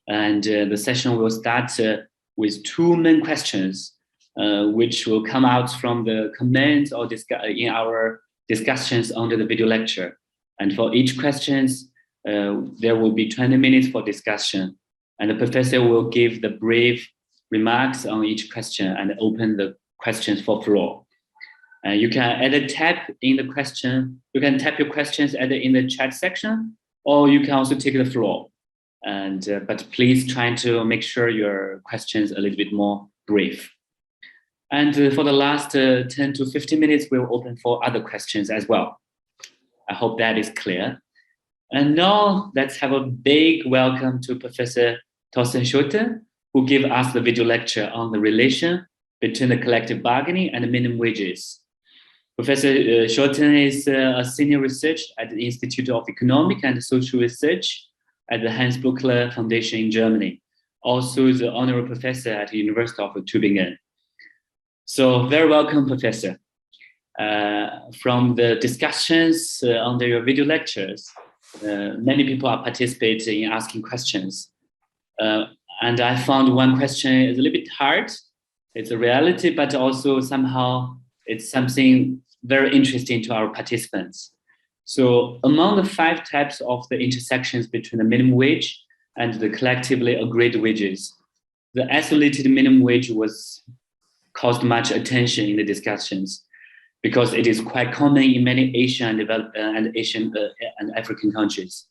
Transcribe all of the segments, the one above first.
And the session will start with two main questions, which will come out from the comments or in our discussions under the video lecture. And for each questions, there will be 20 minutes for discussion. And the professor will give the brief remarks on each question and open the questions for floor. You can either type in the question, you can type your questions either in the chat section, or you can also take the floor. And but please try to make sure your questions a little bit more brief. And for the last 10 to 15 minutes, we'll open for other questions as well. I hope that is clear. And now let's have a big welcome to Professor Thorsten Schulte, who give us the video lecture on the relation between the collective bargaining and the minimum wages. Professor Schulte is a senior researcher at the Institute of Economic and Social Research at the Hans Buchler Foundation in Germany, also the honorary professor at the University of Tübingen. So very welcome, Professor. From the discussions under your video lectures, many people are participating in asking questions. And I found one question is a little bit hard. It's a reality, but also somehow it's something very interesting to our participants. So among the 5 types of the intersections between the minimum wage and the collectively agreed wages, the isolated minimum wage was caused much attention in the discussions because it is quite common in many Asian and African countries.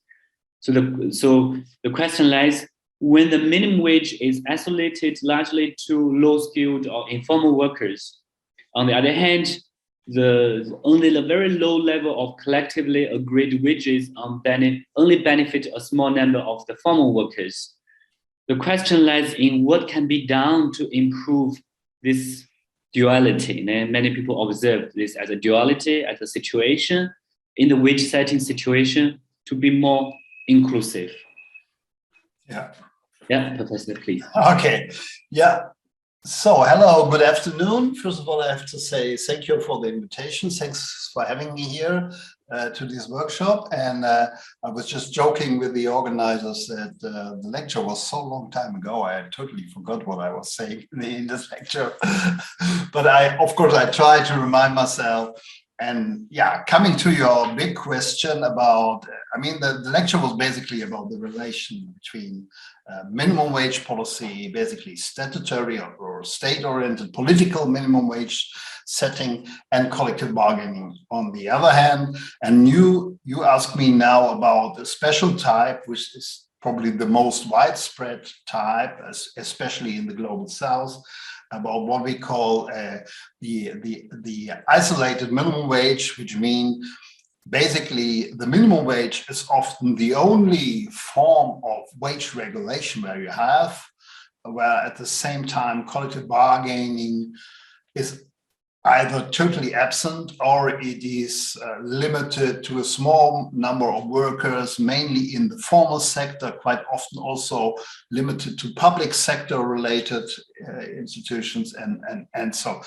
So the question lies, when the minimum wage is isolated largely to low-skilled or informal workers, on the other hand, only the very low level of collectively agreed wages only benefit a small number of the formal workers. The question lies in what can be done to improve this duality. And many people observe this as a duality, as a situation in the wage setting situation to be more inclusive. Yeah, Professor, please. Okay. Yeah. So, hello, good afternoon. First of all, I have to say thank you for the invitation. Thanks for having me here to this workshop. And I was just joking with the organizers that the lecture was so long time ago, I totally forgot what I was saying in this lecture. But of course, I try to remind myself. And yeah, coming to your big question about, the lecture was basically about the relation between minimum wage policy, basically statutory or state-oriented political minimum wage setting, and collective bargaining on the other hand. And you ask me now about a special type, which is probably the most widespread type, especially in the global south, about what we call the isolated minimum wage, which means basically the minimum wage is often the only form of wage regulation where at the same time collective bargaining is either totally absent or it is limited to a small number of workers, mainly in the formal sector, quite often also limited to public sector related institutions and so.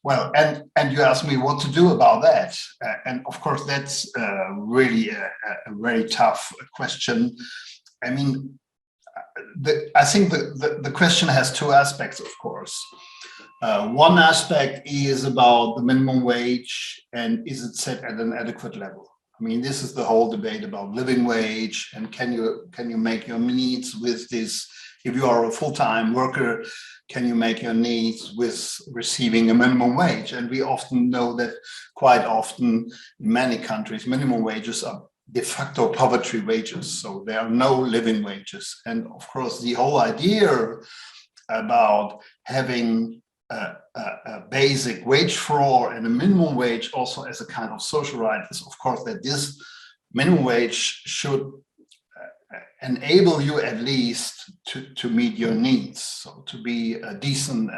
Well, and you asked me what to do about that. And of course, that's really a very tough question. I think the question has 2 aspects, of course. One aspect is about the minimum wage and is it set at an adequate level? This is the whole debate about living wage and can you make your needs with this? If you are a full-time worker, can you make your needs with receiving a minimum wage? And we often know that quite often in many countries, minimum wages are de facto poverty wages. So there are no living wages. And of course, the whole idea about having a basic wage floor and a minimum wage also as a kind of social right is, of course, that this minimum wage should enable you at least to meet your needs, so to be a decent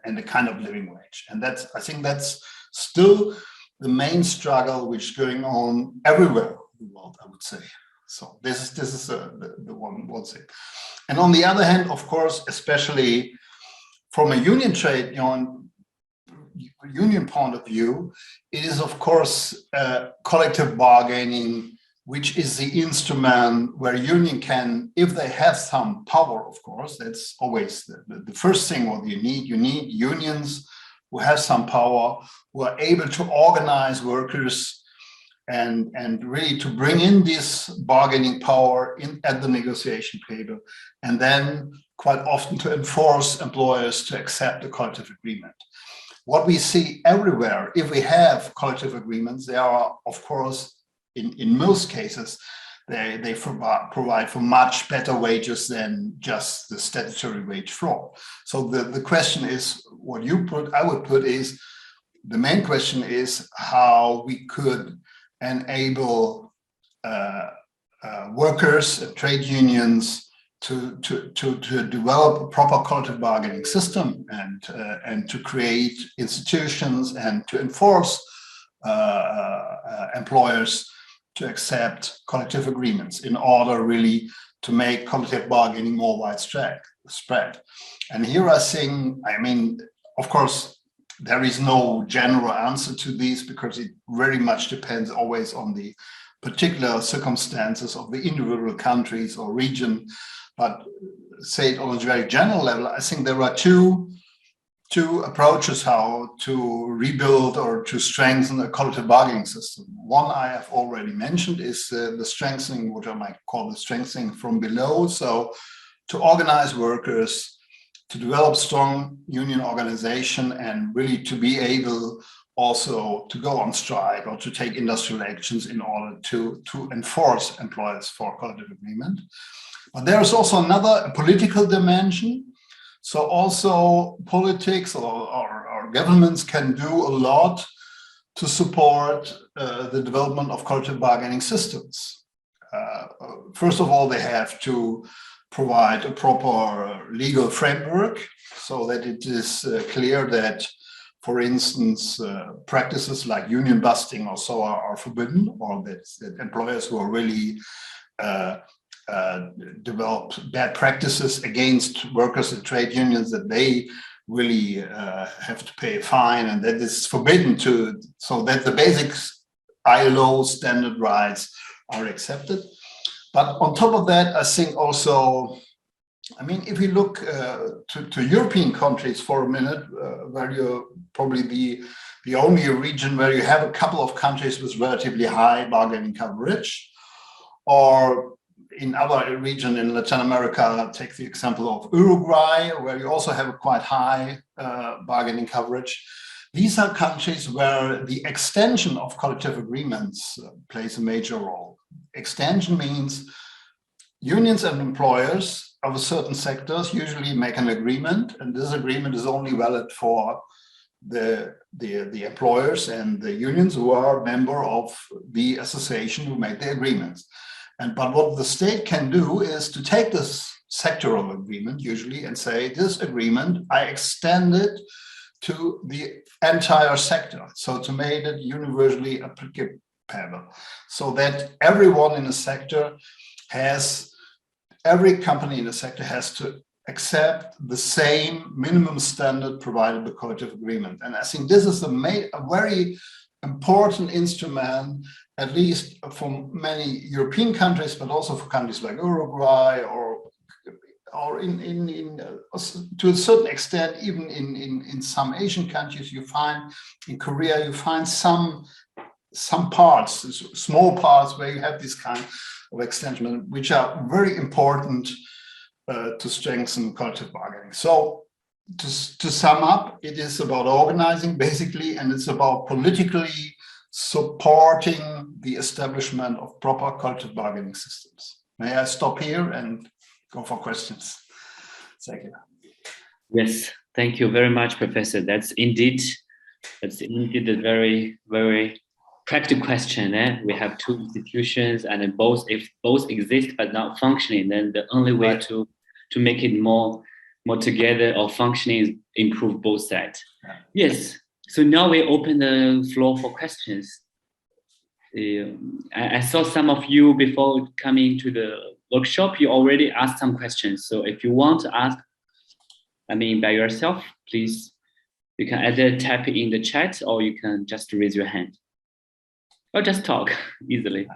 and a kind of living wage. And I think that's still the main struggle which is going on everywhere in the world, I would say. So this is the one thing. And on the other hand, of course, especially from a union point of view, it is of course collective bargaining which is the instrument where union can, if they have some power, of course, that's always the first thing what you need. You need unions who have some power, who are able to organize workers and really to bring in this bargaining power at the negotiation table, and then quite often to enforce employers to accept a collective agreement. What we see everywhere, if we have collective agreements, they are, of course, in most cases, they provide for much better wages than just the statutory wage floor. So the question is, what you put, I would put is, the main question is how we could enable workers and trade unions to develop a proper collective bargaining system and to create institutions and to enforce employers to accept collective agreements in order really to make collective bargaining more widespread. And here I think, I mean, of course, there is no general answer to these because it very much depends always on the particular circumstances of the individual countries or region. But say it on a very general level, I think there are two approaches how to rebuild or to strengthen a collective bargaining system. One I have already mentioned is the strengthening, what I might call the strengthening from below. So to organize workers, to develop strong union organization, and really to be able also to go on strike or to take industrial actions in order to enforce employers for collective agreement. But there is also another political dimension. So also politics or governments can do a lot to support the development of collective bargaining systems. First of all, they have to provide a proper legal framework so that it is clear that, for instance, practices like union busting or so are forbidden, or that employers who are really develop bad practices against workers and trade unions, that they really have to pay a fine, and that is forbidden so that the basic ILO standard rights are accepted. But on top of that, I think also, I mean, if we look to European countries for a minute, where you're probably the only region where you have a couple of countries with relatively high bargaining coverage, or in other region in Latin America, take the example of Uruguay, where you also have a quite high bargaining coverage. These are countries where the extension of collective agreements plays a major role. Extension means unions and employers of certain sectors usually make an agreement, and this agreement is only valid for the employers and the unions who are a member of the association who made the agreements. But what the state can do is to take this sectoral agreement usually and say, this agreement, I extend it to the entire sector. So to make it universally applicable, so that everyone in the sector every company in the sector has to accept the same minimum standard provided by collective agreement. And I think this is a very important instrument, at least for many European countries, but also for countries like Uruguay, or to a certain extent, even in some Asian countries. You find in Korea, you find some parts, small parts, where you have this kind of extension, which are very important to strengthen collective bargaining. So to sum up, it is about organizing basically, and it's about politically supporting the establishment of proper collective bargaining systems. May I stop here and go for questions? Thank you. Yes, thank you very much, Professor. That's indeed a very, very practical question. We have two institutions, and if both exist but not functioning, then the only way to make it more together or functioning is improve both sides. Yeah. Yes. So now we open the floor for questions. I saw some of you before coming to the workshop, you already asked some questions. So if you want to ask, by yourself, please, you can either type in the chat or you can just raise your hand. Or just talk easily.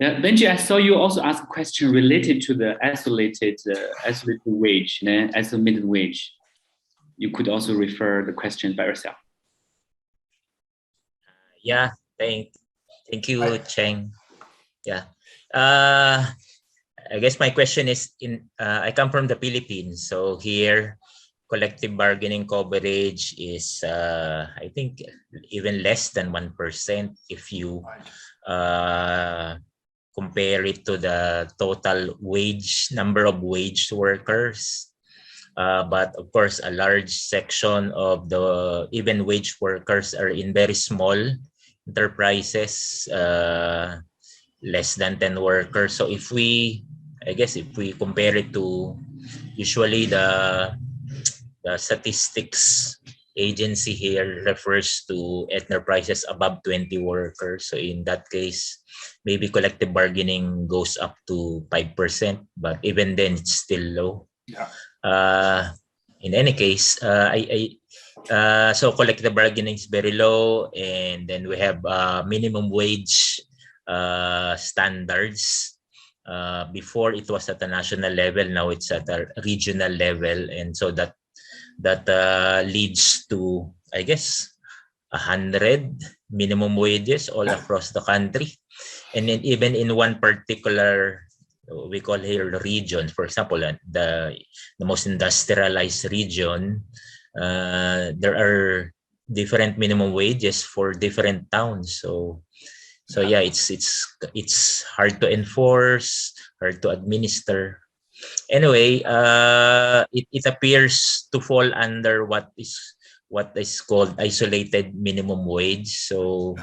Yeah, Benji, I saw you also ask a question related to the isolated wage, isolated wage. You could also refer the question by yourself. Yeah, thank you, Cheng. Yeah. I guess my question is I come from the Philippines, so here collective bargaining coverage is I think even less than 1% if you compare it to the total number of wage workers. But of course, a large section of the even wage workers are in very small enterprises, less than 10 workers. So I guess if we compare it to usually the statistics agency here refers to enterprises above 20 workers. So in that case, maybe collective bargaining goes up to 5%, but even then it's still low. Yeah. In any case, so collective bargaining is very low, and then we have minimum wage standards. Before it was at a national level, now it's at a regional level, and so that leads to, I guess, 100 minimum wages all across the country, and then even in one particular, we call here region, for example, the most industrialized region, there are different minimum wages for different towns. So yeah, it's hard to enforce, hard to administer. Anyway, it appears to fall under what is called isolated minimum wage. So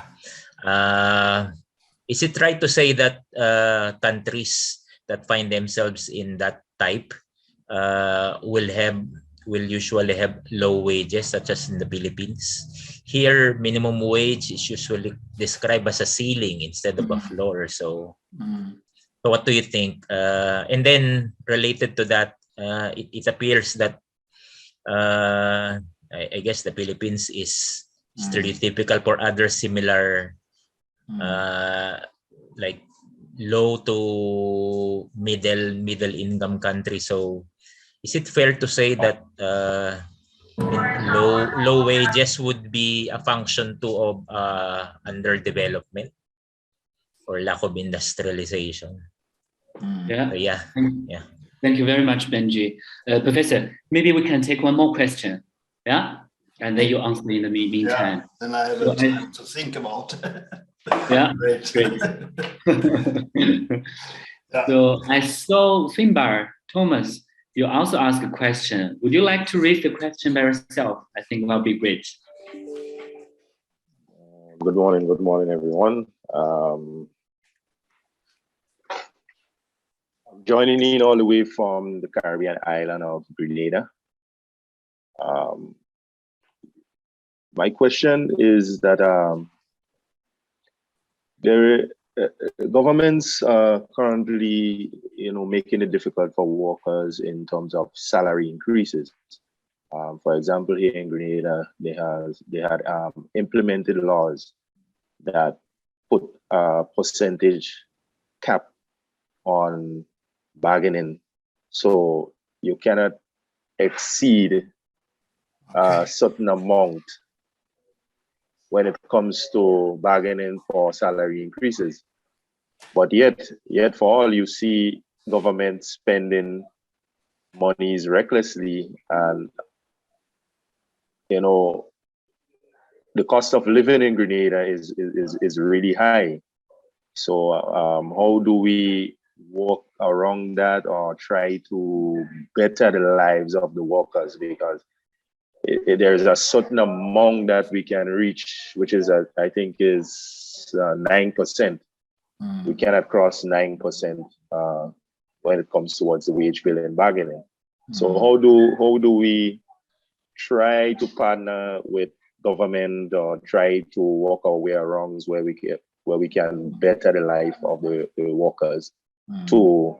is it right to say that countries that find themselves in that type will usually have low wages, such as in the Philippines? Here, minimum wage is usually described as a ceiling instead of a floor. So, so what do you think? And then related to that, it appears that I guess the Philippines is stereotypical for other similar like low to middle income country. So is it fair to say that low wages would be a function too of underdevelopment or lack of industrialization? Yeah. So yeah. Thank you very much, Benji. Professor, maybe we can take one more question. Yeah, and then you answer in the meantime. Yeah, then I have time to think about. Yeah, great. So I saw Finbar, Thomas, you also asked a question. Would you like to read the question by yourself? I think that'll be great. Good morning, everyone. Joining in all the way from the Caribbean island of Grenada. My question is that governments are currently, making it difficult for workers in terms of salary increases. For example, here in Grenada, they had implemented laws that put a percentage cap on bargaining, so you cannot exceed a certain amount when it comes to bargaining for salary increases. But yet for all, you see government spending monies recklessly, and the cost of living in Grenada is really high. So how do we work around that or try to better the lives of the workers? Because there's a certain amount that we can reach, which is I think is 9%. We cannot cross 9% when it comes towards the wage bill and bargaining. So how do we try to partner with government or try to work our way around where we can better the life of the workers to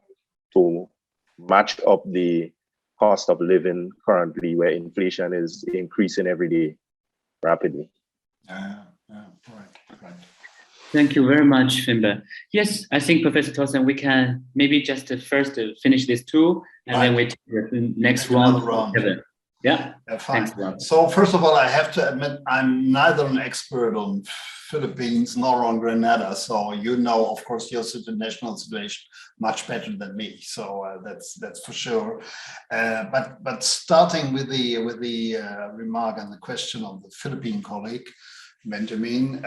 match up the cost of living currently, where inflation is increasing every day rapidly? Right. Thank you very much, Fimba. Yes, I think Professor Thorsten, we can maybe just first finish this two, and then we take the next Take another round. round. Yeah, Fine. thanks a lot. So first of all, I have to admit, I'm neither an expert on Philippines nor on Grenada. So you know, of course, your national situation much better than me. So that's for sure. But starting with the remark and the question of the Philippine colleague, Benjamin,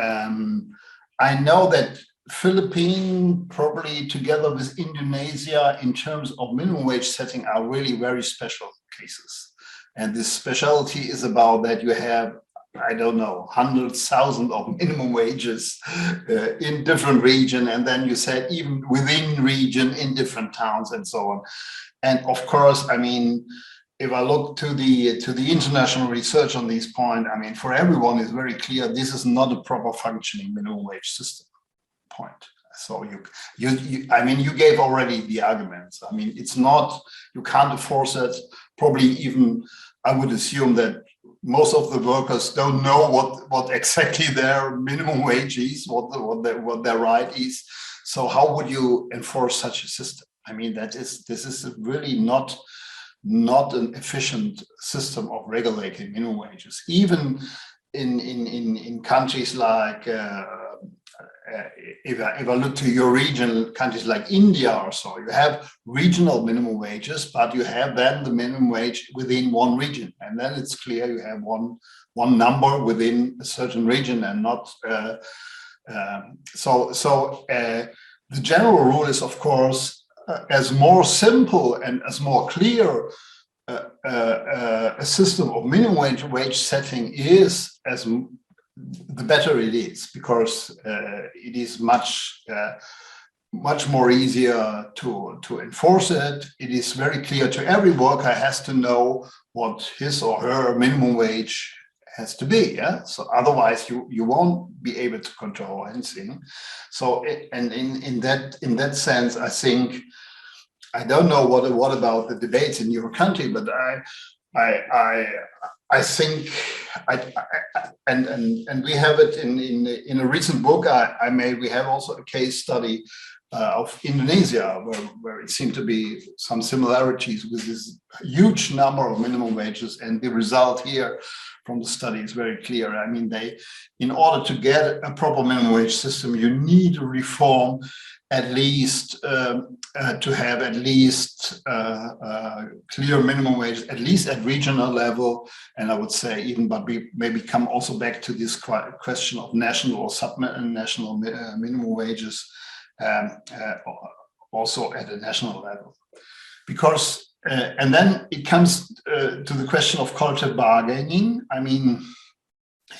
I know that Philippines, probably together with Indonesia, in terms of minimum wage setting, are really very special cases. And this specialty is about that you have, I don't know, 100,000 of minimum wages in different region, and then you said even within region in different towns and so on. And of course, I mean, if I look to the international research on this point, I mean, for everyone it's very clear this is not a proper functioning minimum wage system. Point. So I mean, you gave already the arguments. I mean, it's not, you can't enforce it. Probably even, I would assume that most of the workers don't know what exactly their minimum wage is, what their right is. So how would you enforce such a system? I mean, this is really not an efficient system of regulating minimum wages. Even in countries like if I look to your region, countries like India or so, you have regional minimum wages, but you have then the minimum wage within one region, and then it's clear you have one number within a certain region, and not the general rule is, of course, as more simple and as more clear a system of minimum wage setting is, as the better it is, because it is much more easier to enforce it. It is very clear to every worker has to know what his or her minimum wage has to be. Yeah. So otherwise you won't be able to control anything. So and in that sense, I think, I don't know what about the debates in your country, but I think, and we have it in a recent book I made. We have also a case study of Indonesia, where it seemed to be some similarities with this huge number of minimum wages, and the result here from the study is very clear. I mean, in order to get a proper minimum wage system, you need to reform at least to have at least clear minimum wage, at least at regional level, and I would say even, but we maybe come also back to this question of national or sub-national minimum wages, also at a national level, because and then it comes to the question of collective bargaining. I mean,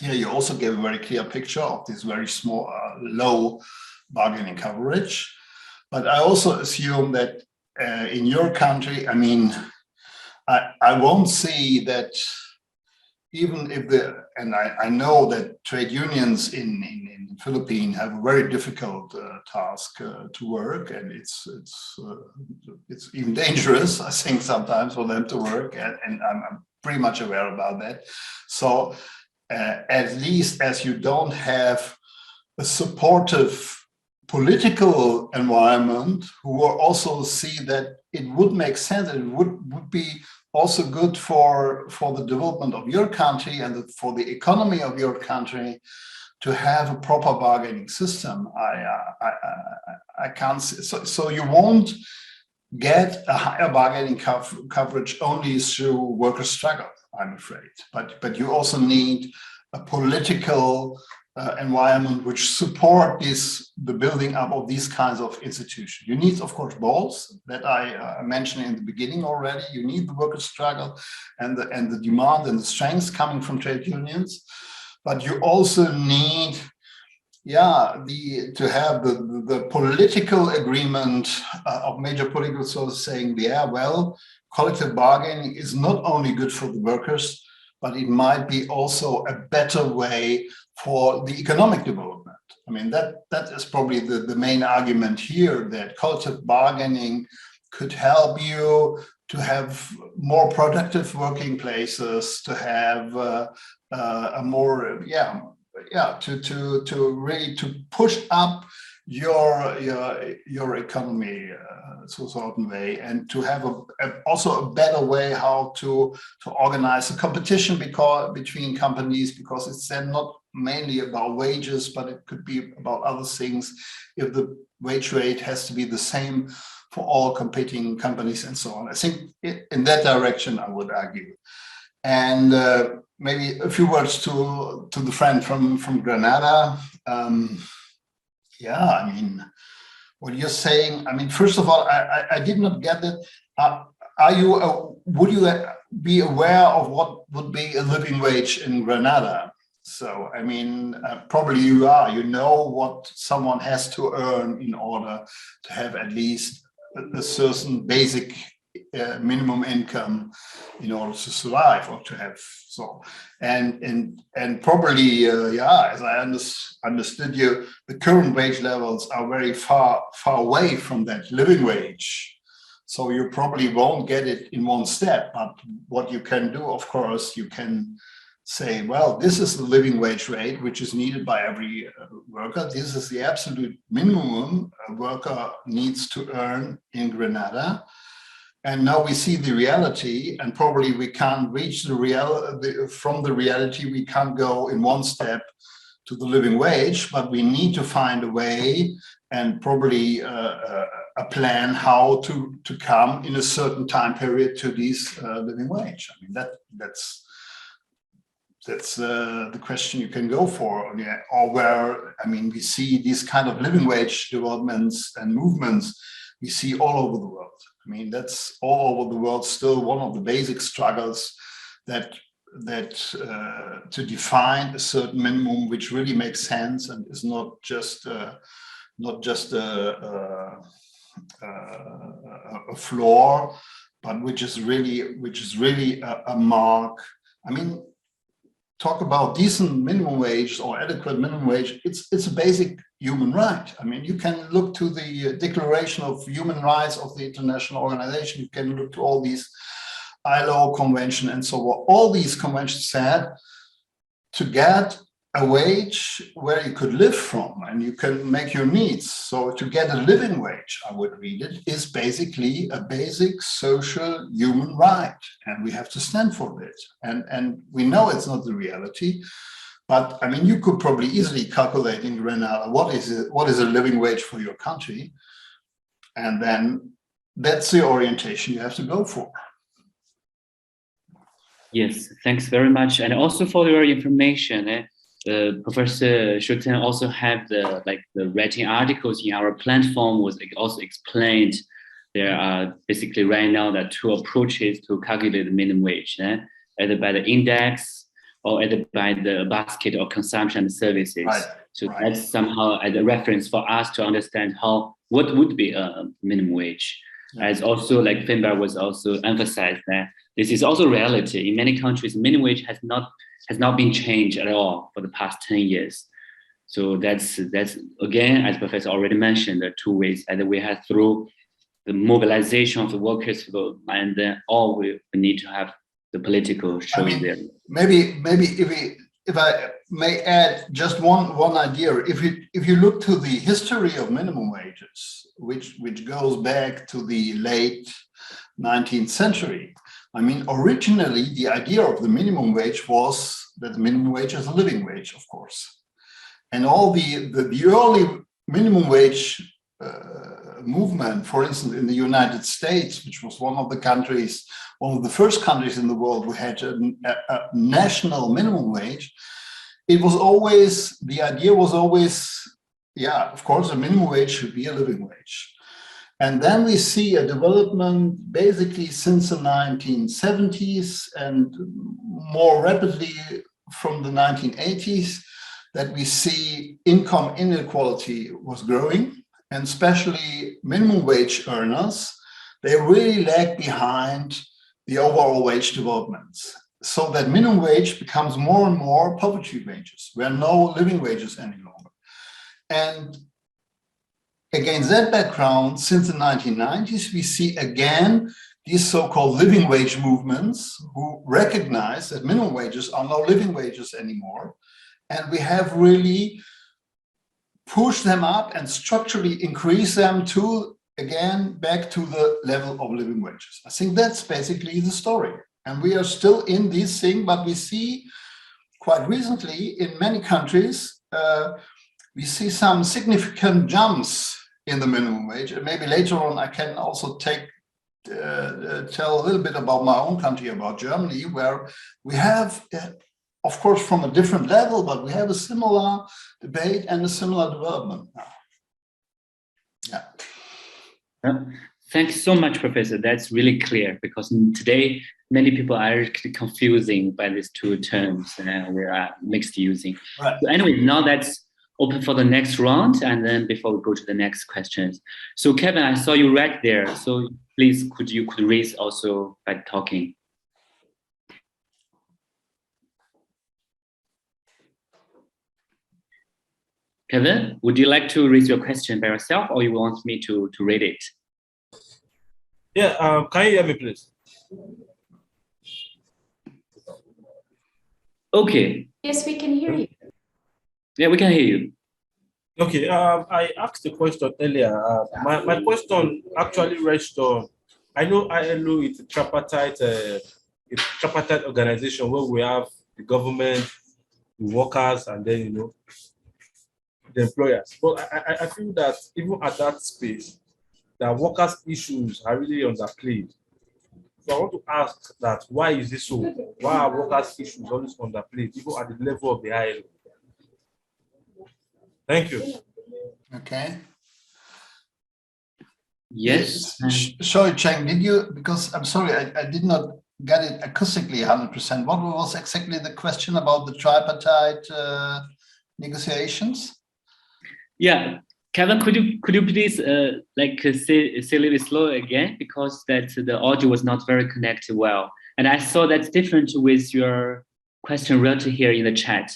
here you also gave a very clear picture of this very small, low bargaining coverage. But I also assume that in your country, I mean, I won't see that, even if and I know that trade unions in the Philippines have a very difficult task to work, and it's even dangerous, I think, sometimes for them to work, and I'm pretty much aware about that. So at least as you don't have a supportive political environment, who will also see that it would make sense, and it would be also good for the development of your country and for the economy of your country to have a proper bargaining system. I can't see, so you won't get a higher bargaining coverage only through worker struggle, I'm afraid. But you also need a political environment which support the building up of these kinds of institutions. You need, of course, both that I mentioned in the beginning already. You need the worker struggle and the demand and the strengths coming from trade unions, but you also need, to have the political agreement of major political sources saying, well, collective bargaining is not only good for the workers, but it might be also a better way for the economic development. I mean, that is probably the main argument here, that collective bargaining could help you to have more productive working places, to have a more, really to push up your economy to a certain way, and to have also a better way how to organize a competition between companies, because it's then not mainly about wages, but it could be about other things. If the wage rate has to be the same for all competing companies and so on. I think in that direction, I would argue. And maybe a few words to the friend from Granada. Yeah, I mean, what you're saying, I mean, first of all, I did not get it. Would you be aware of what would be a living wage in Granada? So, I mean, probably you are. You know what someone has to earn in order to have at least a certain basic minimum income in order to survive, or to have so. And probably, as I understood you, the current wage levels are very far away from that living wage. So you probably won't get it in one step. But what you can do, of course, you can say, well, this is the living wage rate which is needed by every worker. This is the absolute minimum a worker needs to earn in Granada. And now we see the reality, and probably we can't reach from the reality, we can't go in one step to the living wage, but we need to find a way, and probably a plan how to come in a certain time period to this living wage. I mean, that's the question you can go for, or where, I mean, we see these kind of living wage developments and movements we see all over the world. I mean, that's all over the world still one of the basic struggles that to define a certain minimum which really makes sense and is not just a floor, but which is really a mark. I mean, talk about decent minimum wage or adequate minimum wage, it's a basic human right. I mean, you can look to the Declaration of Human Rights of the International Organization, you can look to all these ILO convention and so on. All these conventions said to get a wage where you could live from and you can make your needs. So to get a living wage, I would read it, is basically a basic social human right. And we have to stand for it. And we know it's not the reality, but I mean, you could probably easily calculate in Granada, what is a living wage for your country? And then that's the orientation you have to go for. Yes, thanks very much. And also for your information, Professor Schutten also have the writing articles in our platform was also explained. There are basically right now there are two approaches to calculate the minimum wage, either by the index or either by the basket of consumption services. Right. So that's somehow as a reference for us to understand what would be a minimum wage. Yeah. As also like Finbar was also emphasized that this is also reality. In many countries, minimum wage has not been changed at all for the past 10 years. So that's again, as Professor already mentioned, there are two ways. Either we have through the mobilization of the workers, and then or we need to have the political showing there. Maybe if I may add just one idea, if you look to the history of minimum wages, which goes back to the late 19th century. I mean, originally the idea of the minimum wage was that the minimum wage is a living wage, of course, and all the early minimum wage movement, for instance, in the United States, which was one of the first countries in the world who had a national minimum wage, the idea was always, yeah, of course, a minimum wage should be a living wage. And then we see a development basically since the 1970s and more rapidly from the 1980s that we see income inequality was growing, and especially minimum wage earners, they really lag behind the overall wage developments. So that minimum wage becomes more and more poverty wages, where no living wages any longer. And against that background, since the 1990s, we see again these so-called living wage movements who recognize that minimum wages are no living wages anymore. and we have really pushed them up and structurally increased them to, again, back to the level of living wages. I think that's basically the story. And we are still in this thing, but we see quite recently in many countries, we see some significant jumps in the minimum wage. And maybe later on I can also tell a little bit about my own country, about Germany, where we have, of course, from a different level, but we have a similar debate and a similar development now. Yeah. Thanks so much, Professor. That's really clear, because today many people are confusing by these two terms we are mixed using. Right. So anyway, now that's open for the next round, and then before we go to the next questions. So Kevin, I saw you right there. So please, could raise also by talking. Kevin, would you like to raise your question by yourself, or you want me to read it? Yeah, can you hear me, please? Okay. Yes, we can hear you. Yeah, we can hear you. Okay, I asked the question earlier. My question actually reached on, I know ILO is a tripartite organization where we have the government, the workers, and then, the employers. But I feel that even at that space, the workers' issues are really underplayed. So I want to ask that, why is this so? Why are workers' issues always underplayed, even at the level of the ILO? Thank you. Okay. Yes. Sorry, Cheng, did you, because I'm sorry, I did not get it acoustically 100%. What was exactly the question about the tripartite negotiations? Yeah, Kevin, could you please say a little slow again, because that the audio was not very connected well, and I saw that's different with your question right here in the chat.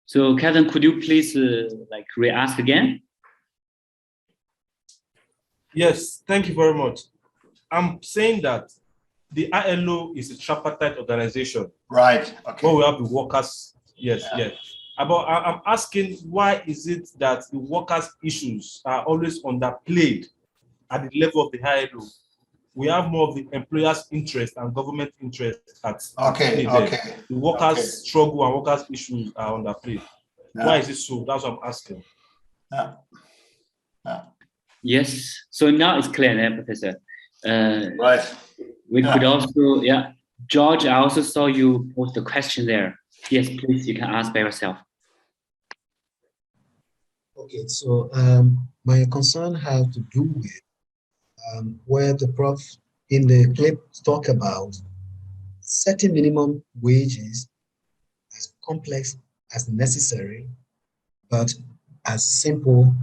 So Kevin, could you please re-ask again? Yes, thank you very much. I'm saying that the ILO is a tripartite organization. Right. Okay. Where we have the workers. Yes, yeah. Yes. But I'm asking, why is it that the workers' issues are always underplayed at the level of the ILO? We have more of the employers' interest and government interest at okay. The workers' struggle and workers' issues are underplayed. Yeah. Why is it so? That's what I'm asking. Yeah. Yeah. Yes. So now it's clear, Professor. Right. We could also, George, I also saw you post the question there. Yes, please, you can ask by yourself. Okay, so my concern has to do with where the prof in the clip talk about setting minimum wages as complex as necessary, but as simple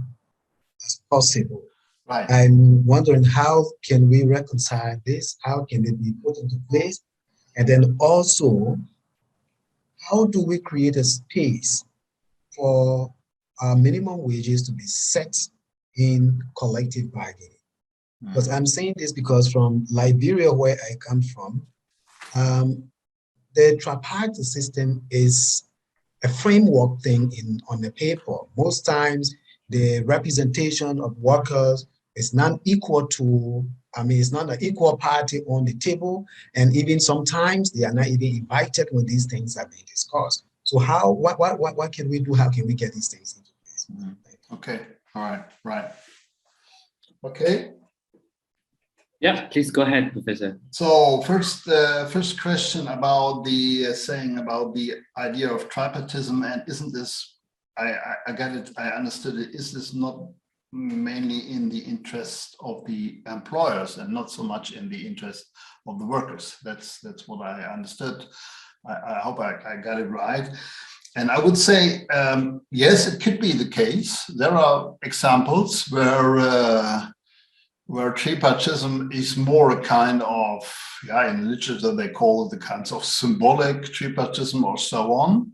as possible. Right. I'm wondering, how can we reconcile this? How can it be put into place? And then also, how do we create a space for our minimum wages to be set in collective bargaining? Because I'm saying this because from Liberia, where I come from, the tripartite system is a framework thing on the paper. Most times, the representation of workers is not equal to, it's not an equal party on the table, and even sometimes they are not even invited when these things are being discussed. So what can we do? How can we get these things into place? Okay, all right. Okay. Yeah, please go ahead, Professor. So first question about the saying about the idea of tripartism, and isn't this, I get it, I understood it, is this not mainly in the interest of the employers and not so much in the interest of the workers? That's what I understood. I hope I got it right. And I would say, yes, it could be the case. There are examples where tripartism is more a kind of, in literature they call it the kinds of symbolic tripartism or so on,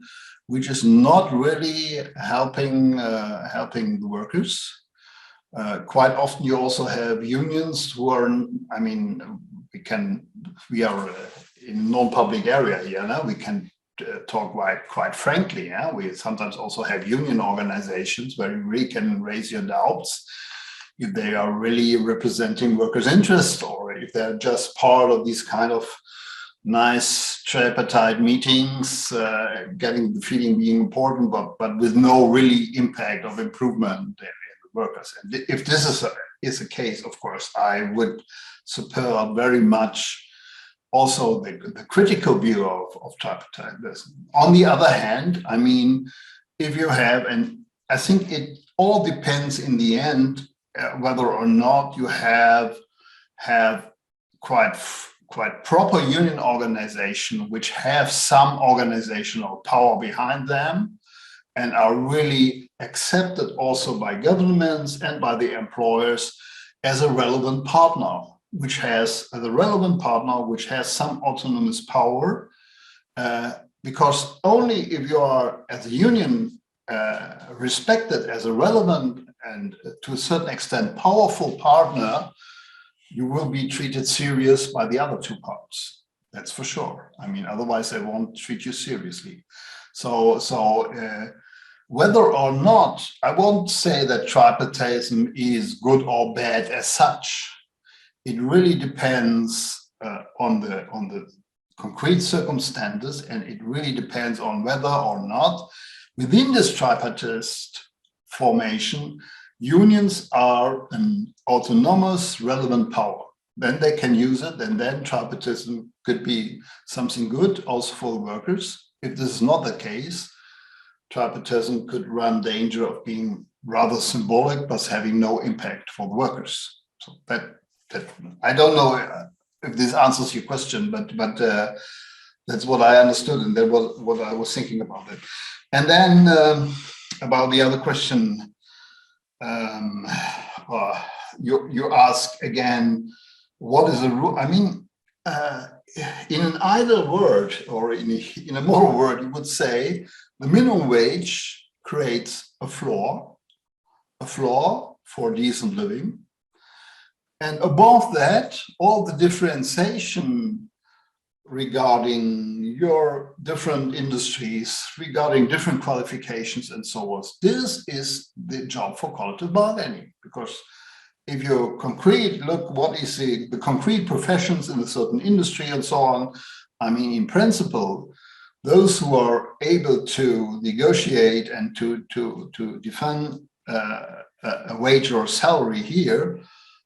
which is not really helping the workers. Quite often you also have unions who are, we are in non-public area here now, we can talk quite frankly. Yeah? We sometimes also have union organizations where you really can raise your doubts if they are really representing workers' interests, or if they're just part of these kind of nice tripartite meetings, getting the feeling being important, but with no really impact of improvement in the workers. And if this is a case, of course, I would support very much also the critical view of tripartitism. On the other hand, I mean, if you have, and I think it all depends in the end whether or not you have quite proper union organization which have some organizational power behind them and are really accepted also by governments and by the employers as a relevant partner, which has some autonomous power, because only if you are as a union respected as a relevant and to a certain extent powerful partner, you will be treated serious by the other two parts. That's for sure. I mean, otherwise they won't treat you seriously. So whether or not, I won't say that tripartism is good or bad as such. It really depends on the concrete circumstances, and it really depends on whether or not within this tripartite formation, unions are an autonomous, relevant power. Then they can use it, and then tripartism could be something good also for the workers. If this is not the case, tripartism could run danger of being rather symbolic, but having no impact for the workers. So that I don't know if this answers your question, but that's what I understood, and that was what I was thinking about it. And then about the other question, you ask again, what is the rule? I mean, in an either word or in a moral word, you would say the minimum wage creates a floor for decent living. And above that, all the differentiation regarding your different industries, regarding different qualifications and so on. This is the job for collective bargaining, because if you look what is the concrete professions in a certain industry and so on, I mean, in principle, those who are able to negotiate and to define a wage or salary here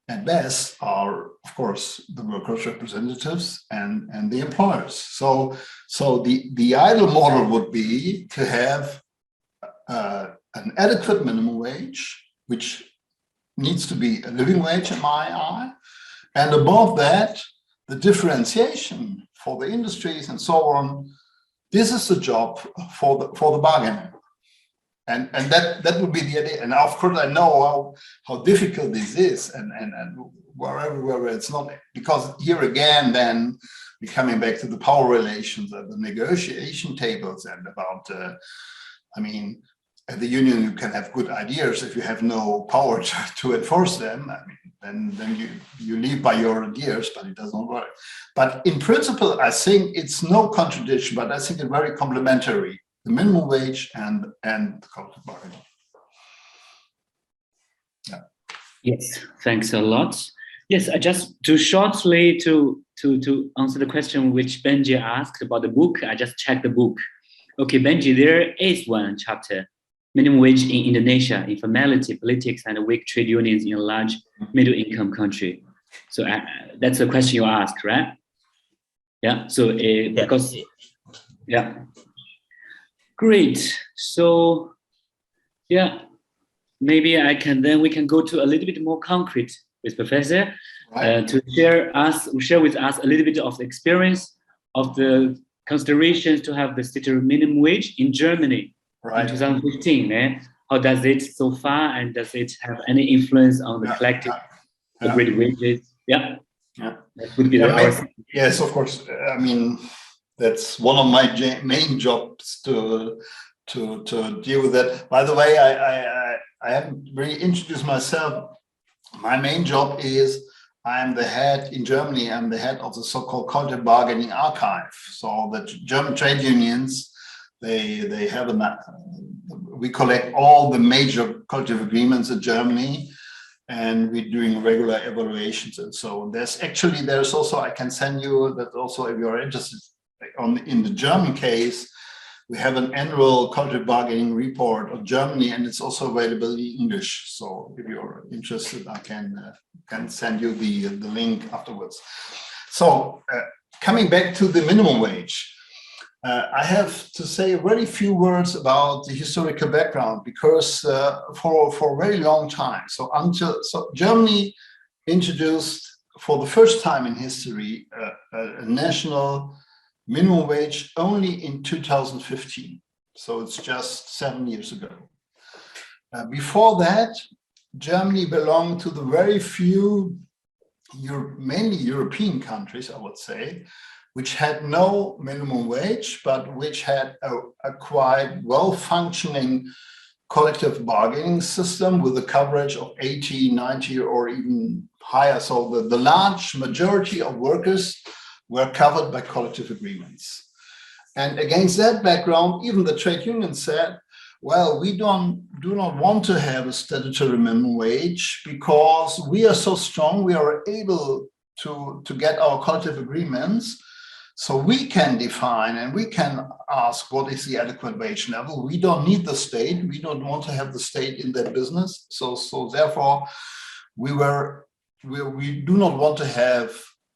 at best are, of course, the workers' representatives and the employers. So the ideal model would be to have an adequate minimum wage, which needs to be a living wage in my eye, and above that, the differentiation for the industries and so on. This is the job for the bargaining. And that would be the idea. And of course, I know how difficult this is, and wherever it's not, because here again, then we're coming back to the power relations and the negotiation tables and about, I mean, at the union, you can have good ideas if you have no power to enforce them. I mean, then you live by your ideas, but it doesn't work. But in principle, I think it's no contradiction, but I think it's very complementary. The minimum wage and the collective bargaining. Yeah. Yes, thanks a lot. Yes, I just to shortly to answer the question which Benji asked about the book. I just checked the book. Okay, Benji, there is one chapter, minimum wage in Indonesia, informality, politics, and weak trade unions in a large middle-income country. So that's the question you asked, right? Yeah. So because yeah. Great. So, yeah, maybe we can go to a little bit more concrete with Professor to share with us a little bit of the experience of the considerations to have the state minimum wage in Germany in 2015. How does it so far, and does it have any influence on the collective agreed wages? Yeah. That would be yes, of course. I mean, that's one of my main jobs to deal with that. By the way, I haven't really introduced myself. My main job is I'm the head in Germany. I'm the head of the so-called collective bargaining archive. So the German trade unions, they have we collect all the major collective agreements in Germany, and we're doing regular evaluations and so on. There's also, I can send you that also if you're interested in the German case. We have an annual collective bargaining report of Germany, and it's also available in English. So if you're interested, I can send you the link afterwards. So coming back to the minimum wage, I have to say a very few words about the historical background, because for a very long time, so Germany introduced for the first time in history a national minimum wage only in 2015. So it's just 7 years ago. Before that, Germany belonged to the very few, mainly European countries, I would say, which had no minimum wage, but which had a quite well-functioning collective bargaining system with a coverage of 80, 90, or even higher. So the large majority of workers were covered by collective agreements. And against that background, even the trade union said, well, we do not want to have a statutory minimum wage because we are so strong, we are able to get our collective agreements. So we can define and we can ask what is the adequate wage level. We don't need the state. We don't want to have the state in that business. So therefore, we do not want to have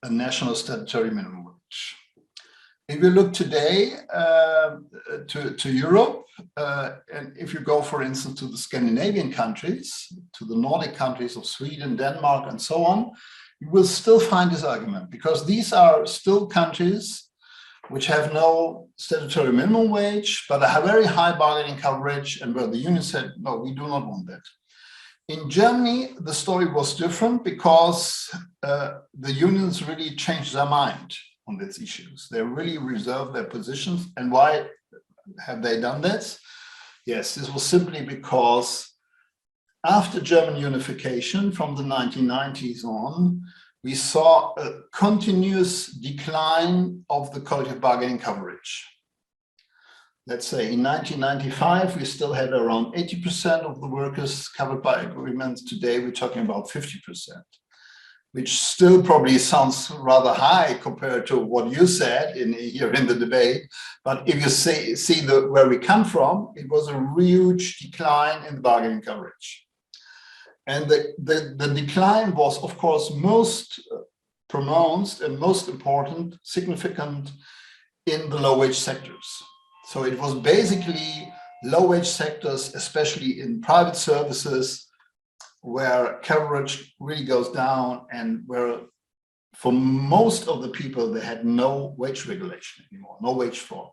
a national statutory minimum wage. If you look today to Europe, and if you go, for instance, to the Scandinavian countries, to the Nordic countries of Sweden, Denmark, and so on, you will still find this argument, because these are still countries which have no statutory minimum wage, but a very high bargaining coverage, and where the union said, no, we do not want that. In Germany, the story was different, because the unions really changed their mind on these issues. They really reserved their positions. And why have they done that? Yes, this was simply because after German unification from the 1990s on, we saw a continuous decline of the collective bargaining coverage. Let's say in 1995, we still had around 80% of the workers covered by agreements. Today, we're talking about 50%, which still probably sounds rather high compared to what you said here in the debate. But if you see where we come from, it was a huge decline in the bargaining coverage. And the decline was, of course, most pronounced and most important, significant in the low-wage sectors. So it was basically low-wage sectors, especially in private services, where coverage really goes down, and where for most of the people, they had no wage regulation anymore, no wage floor.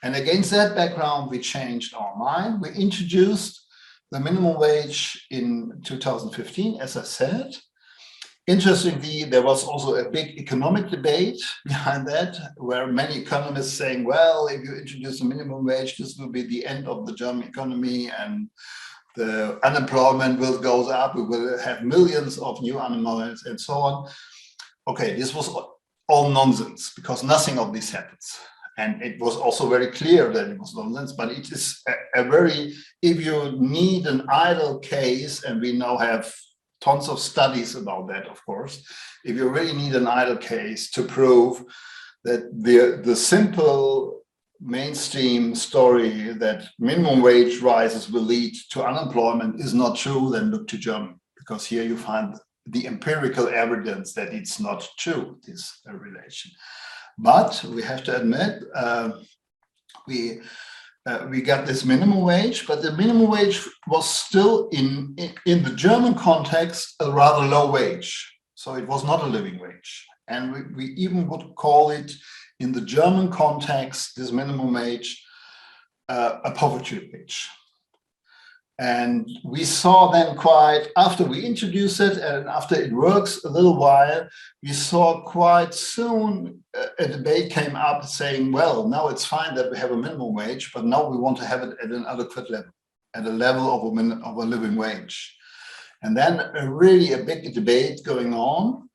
And against that background, we changed our mind. We introduced the minimum wage in 2015, as I said. Interestingly, there was also a big economic debate behind that, where many economists saying, well, if you introduce a minimum wage, this will be the end of the German economy, and the unemployment will go up, we will have millions of new unemployment and so on. Okay, this was all nonsense, because nothing of this happens. And it was also very clear that it was nonsense, but it is a very, if you need an idle case, and we now have tons of studies about that, of course, if you really need an idle case to prove that the simple mainstream story that minimum wage rises will lead to unemployment is not true, then look to Germany, because here you find the empirical evidence that it's not true, this relation. But we have to admit, we got this minimum wage, but the minimum wage was still in the German context a rather low wage. So it was not a living wage. And we even would call it, in the German context, this minimum wage, a poverty wage. And we saw then quite, after we introduced it and after it works a little while, we saw quite soon a debate came up saying, well, now it's fine that we have a minimum wage, but now we want to have it at an adequate level, at a level of a living wage. And then really a big debate going on.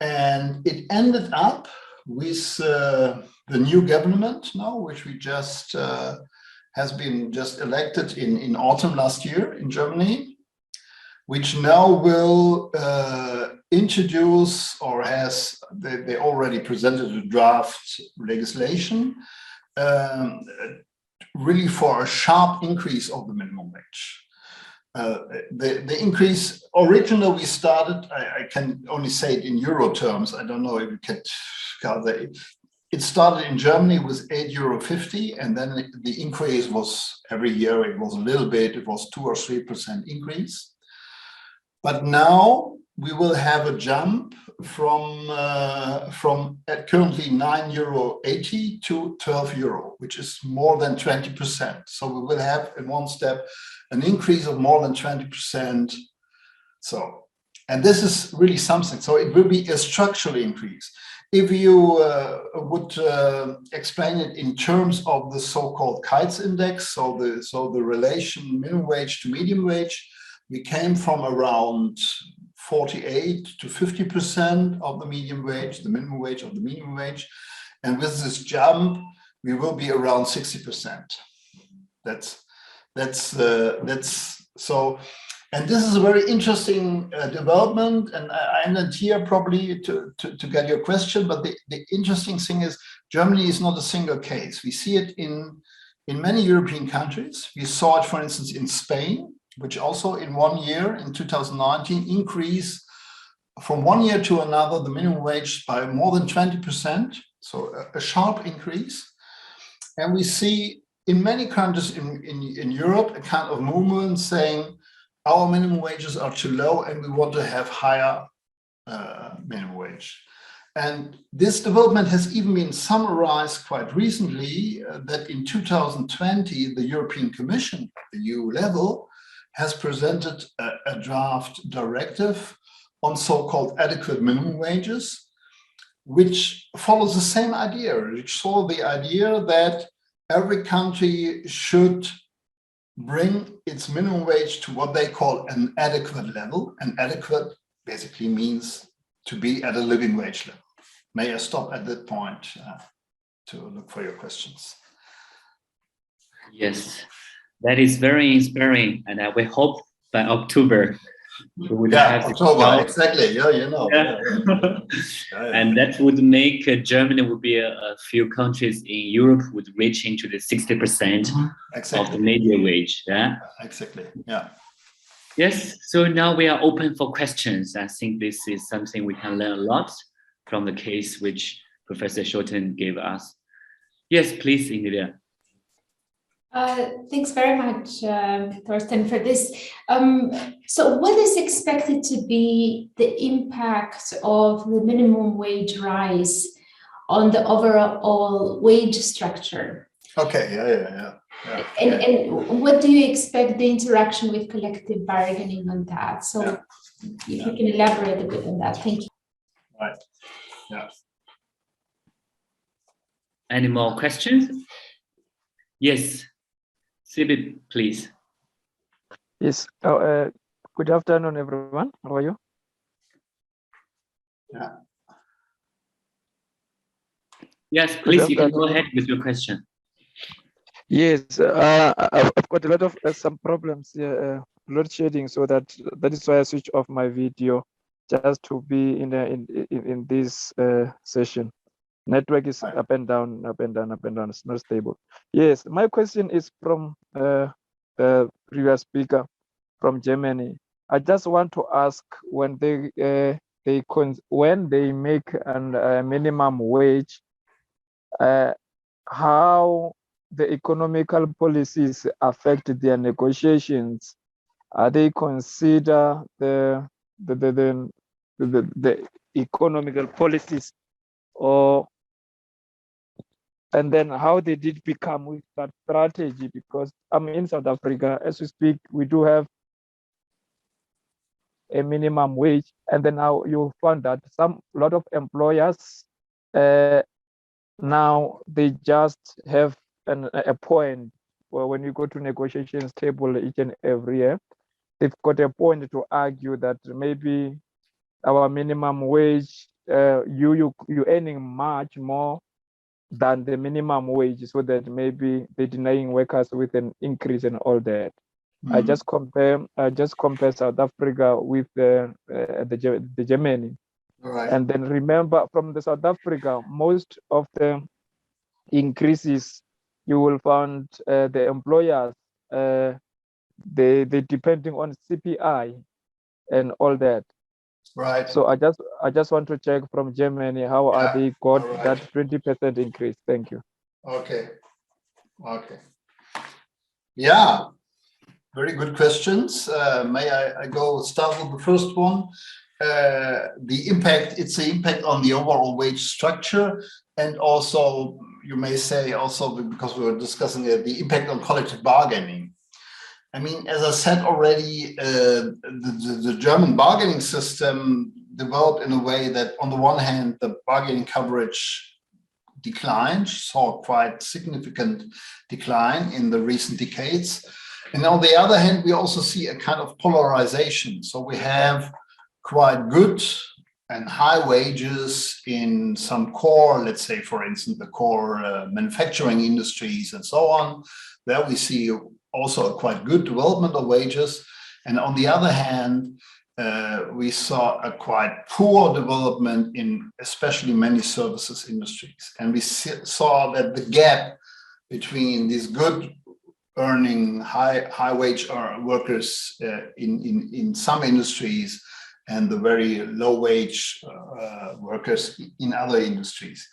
And it ended up with the new government now, which we just has been just elected in autumn last year in Germany, which now will introduce, or they already presented a draft legislation really for a sharp increase of the minimum wage. The increase, originally we started, I can only say it in euro terms, I don't know if you can calculate it. It started in Germany with €8.50, and then the increase was every year, it was a little bit, it was 2 or 3% increase. But now we will have a jump from at currently €9.80 to €12, which is more than 20%. So we will have in one step an increase of more than 20%. So, and this is really something. So it will be a structural increase. If you would explain it in terms of the so-called Kites index, so the relation minimum wage to medium wage, we came from around 48 to 50% of the medium wage, the minimum wage of the minimum wage, and with this jump, we will be around 60%. That's so. And this is a very interesting development, and I ended here probably to get your question, but the interesting thing is Germany is not a single case. We see it in many European countries. We saw it, for instance, in Spain, which also in 1 year, in 2019, increased from 1 year to another the minimum wage by more than 20%, so a sharp increase. And we see in many countries in Europe a kind of movement saying, our minimum wages are too low and we want to have higher minimum wage. And this development has even been summarized quite recently that in 2020, the European Commission, the EU level, has presented a draft directive on so-called adequate minimum wages, which follows the same idea, which saw the idea that every country should bring its minimum wage to what they call an adequate level. And adequate basically means to be at a living wage level. May I stop at that point to look for your questions? Yes, that is very inspiring, and we hope by October we will have October, exactly. Yeah, you know. Yeah. And that would make Germany would be a few countries in Europe would reach into the 60% of the median wage. Yeah, exactly. Yeah. Yes. So now we are open for questions. I think this is something we can learn a lot from the case which Professor Schoten gave us. Yes, please, Ingrid. Thanks very much, Thorsten, for this. So what is expected to be the impact of the minimum wage rise on the overall wage structure? Okay, yeah. And what do you expect the interaction with collective bargaining on that? So if you can elaborate a bit on that, thank you. Right, yeah. Any more questions? Yes. Sibit, please. Yes. Good afternoon, everyone. How are you? Yeah. Yes, please. You can go ahead with your question. Yes, I've got a lot of some problems here, load shedding, so that is why I switched off my video just to be in this session. Network is up and down, up and down, up and down. It's not stable. Yes, my question is from the previous speaker from Germany. I just want to ask, when they make a minimum wage, how the economical policies affect their negotiations? Are they consider the economical policies, or and then how they did become with that strategy? Because I'm in South Africa, as we speak, we do have a minimum wage, and then now you find that a lot of employers now they just have a point where when you go to negotiations table each and every year, they've got a point to argue that maybe our minimum wage you earning much more than the minimum wage, so that maybe they're denying workers with an increase and all that. I just compare South Africa with the Germany. Right. And then remember, from the South Africa, most of the increases you will find the employers they depending on CPI and all that. Right. So I just want to check from Germany, how are they got that 20% increase? Thank you. Okay. Okay. Yeah. Very good questions. May I go start with the first one? The impact, it's the impact on the overall wage structure, and also you may say also, because we were discussing the impact on collective bargaining. I mean, as I said already, the German bargaining system developed in a way that on the one hand, the bargaining coverage declined, saw quite significant decline in the recent decades. And on the other hand, we also see a kind of polarization. So we have quite good and high wages in some core, let's say, for instance, the core manufacturing industries and so on. There we see also a quite good development of wages. And on the other hand, we saw a quite poor development in especially many services industries. And we saw that the gap between these good earning high wage workers in some industries and the very low wage workers in other industries.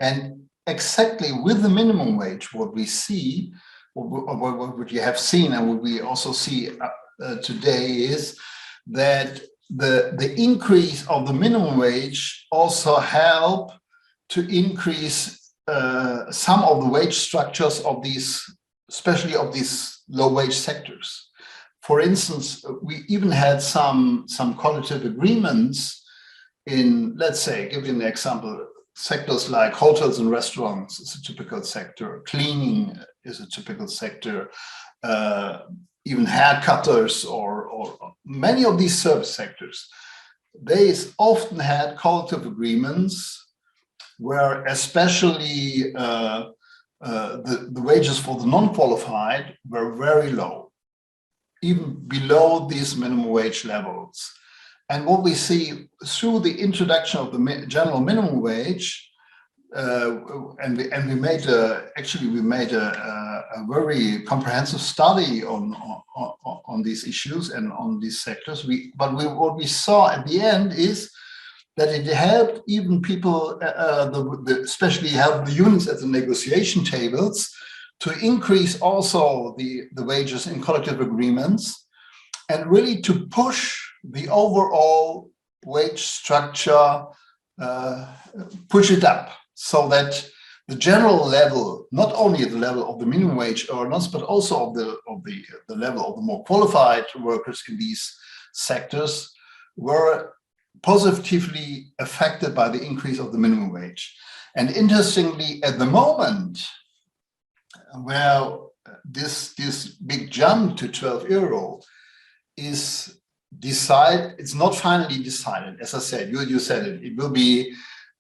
And exactly with the minimum wage, what we see, what you have seen and what we also see today is that the increase of the minimum wage also help to increase some of the wage structures of these, especially of these low wage sectors. For instance, we even had some collective agreements in, let's say, give you an example, sectors like hotels and restaurants is a typical sector, cleaning is a typical sector, even haircutters or many of these service sectors. They often had collective agreements where especially the wages for the non-qualified were very low, even below these minimum wage levels. And what we see through the introduction of the general minimum wage, and we made a very comprehensive study on these issues and on these sectors. What we saw at the end is that it helped even people, especially helped the unions at the negotiation tables, to increase also the wages in collective agreements, and really to push the overall wage structure, push it up, so that the general level, not only the level of the minimum wage earners, but also of the level of the more qualified workers in these sectors, were positively affected by the increase of the minimum wage. And interestingly, at the moment, where this big jump to 12 euro is decided, it's not finally decided. As I said, you said it, it will be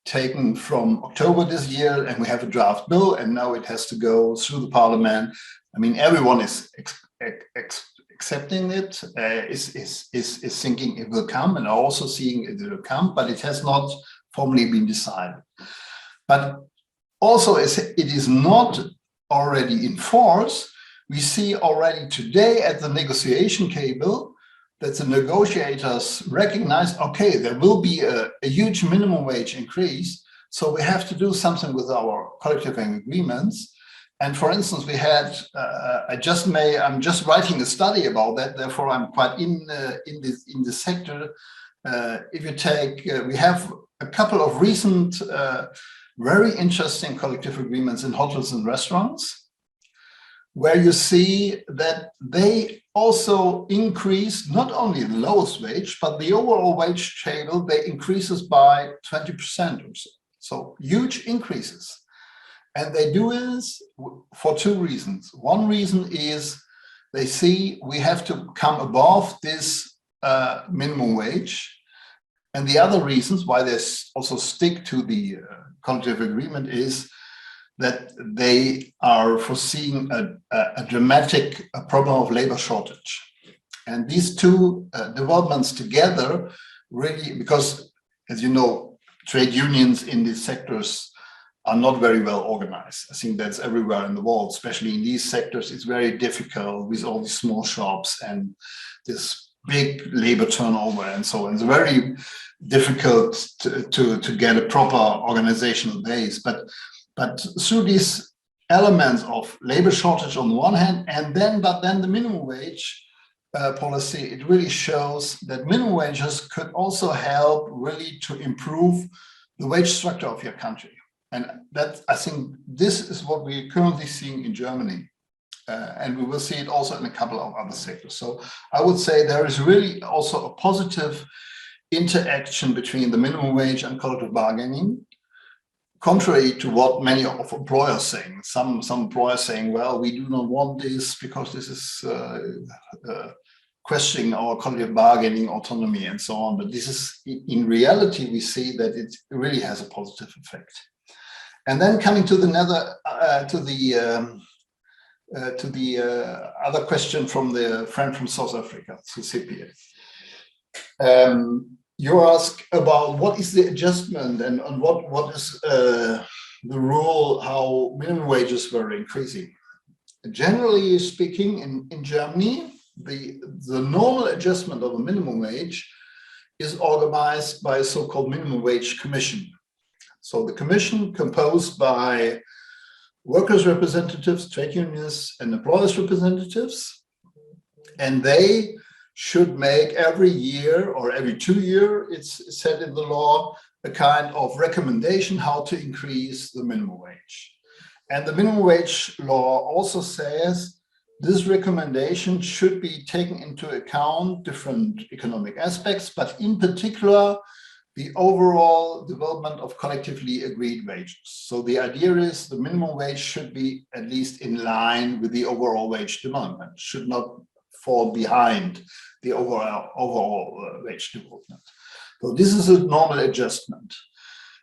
taken from October this year, and we have a draft bill, and now it has to go through the parliament. I mean, everyone is accepting it, is thinking it will come, and also seeing it will come, but it has not formally been decided. But also, it is not already in force. We see already today at the negotiation table that the negotiators recognize, okay, there will be a huge minimum wage increase, so we have to do something with our collective agreements. And for instance, we had, I'm just writing a study about that, therefore I'm quite in this sector. If you take, we have a couple of recent very interesting collective agreements in hotels and restaurants, where you see that they also increase not only the lowest wage, but the overall wage table, they increases by 20% or so. So huge increases. And they do this for two reasons. One reason is they see we have to come above this minimum wage. And the other reasons why they also stick to the collective agreement is that they are foreseeing a dramatic problem of labor shortage. And these two developments together really, because as you know, trade unions in these sectors are not very well organized. I think that's everywhere in the world, especially in these sectors. It's very difficult with all these small shops and this big labor turnover and so on. It's very difficult to get a proper organizational base. But through these elements of labor shortage on the one hand, and then the minimum wage policy, it really shows that minimum wages could also help really to improve the wage structure of your country. And that, I think this is what we're currently seeing in Germany. And we will see it also in a couple of other sectors. So I would say there is really also a positive interaction between the minimum wage and collective bargaining, contrary to what many of employers saying. Some employers saying, well, we do not want this because this is questioning our collective bargaining autonomy and so on. But this is, in reality, we see that it really has a positive effect. And then coming to the other question from the friend from South Africa, Susipia. You ask about what is the adjustment and what is the rule, how minimum wages were increasing. Generally speaking, in Germany, the normal adjustment of a minimum wage is organized by a so-called minimum wage commission. So the commission, composed by workers' representatives, trade unions, and employers' representatives, and they should make every year or every 2 years, it's said in the law, a kind of recommendation how to increase the minimum wage. And the minimum wage law also says this recommendation should be taken into account different economic aspects, but in particular, the overall development of collectively agreed wages. So the idea is the minimum wage should be at least in line with the overall wage development, should not fall behind the overall wage development. So this is a normal adjustment.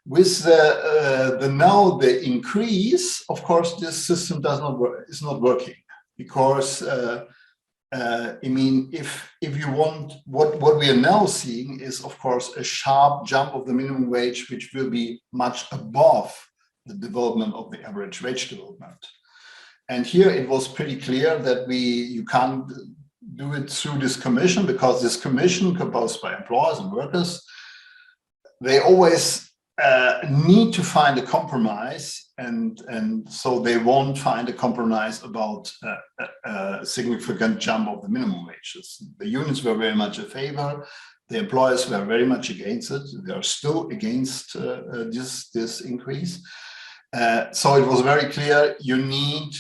With the increase, of course, this system is not working, because I mean, if you want, what we are now seeing is, of course, a sharp jump of the minimum wage, which will be much above the development of the average wage development. And here it was pretty clear that you can't do it through this commission, because this commission, composed by employers and workers, they always need to find a compromise, and so they won't find a compromise about a significant jump of the minimum wages. The unions were very much in favor. The employers were very much against it. They are still against this increase. So it was very clear you need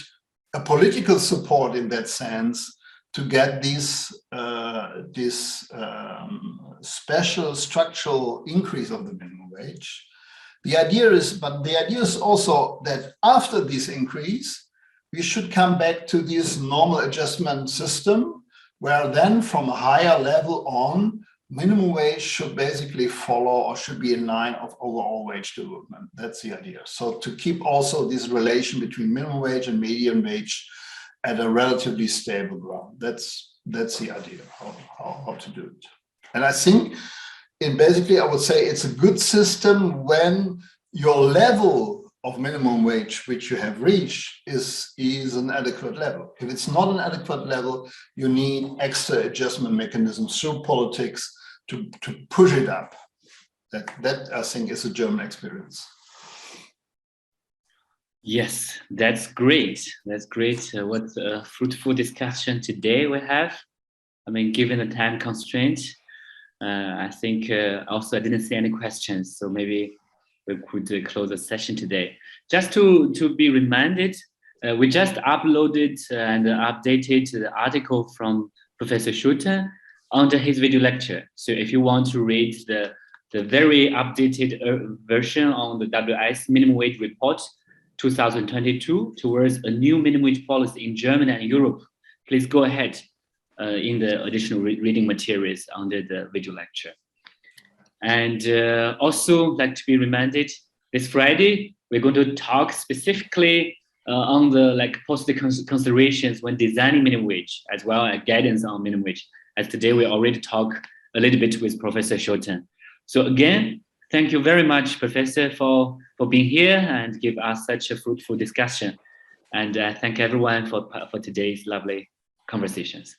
a political support in that sense to get this special structural increase of the minimum wage. The idea is also that after this increase, we should come back to this normal adjustment system, where then from a higher level on, minimum wage should basically follow or should be in line of overall wage development. That's the idea. So to keep also this relation between minimum wage and median wage at a relatively stable ground. That's the idea how to do it. And I think basically I would say it's a good system when your level of minimum wage which you have reached is an adequate level. If it's not an adequate level, you need extra adjustment mechanisms through politics to push it up. That I think is a German experience. Yes, that's great. That's great. What a fruitful discussion today we have. I mean, given the time constraint, I think also I didn't see any questions, so maybe we could close the session today. Just to be reminded, we just uploaded and updated the article from Professor Schulte under his video lecture. So if you want to read the very updated version on the WIS minimum wage report 2022 towards a new minimum wage policy in Germany and Europe, please go ahead in the additional reading materials under the video lecture. And also like to be reminded, this Friday, we're going to talk specifically on the like policy considerations when designing minimum wage, as well as guidance on minimum wage. As today, we already talked a little bit with Professor Shorten. So again, thank you very much, Professor, for being here and give us such a fruitful discussion. And thank everyone for today's lovely conversations.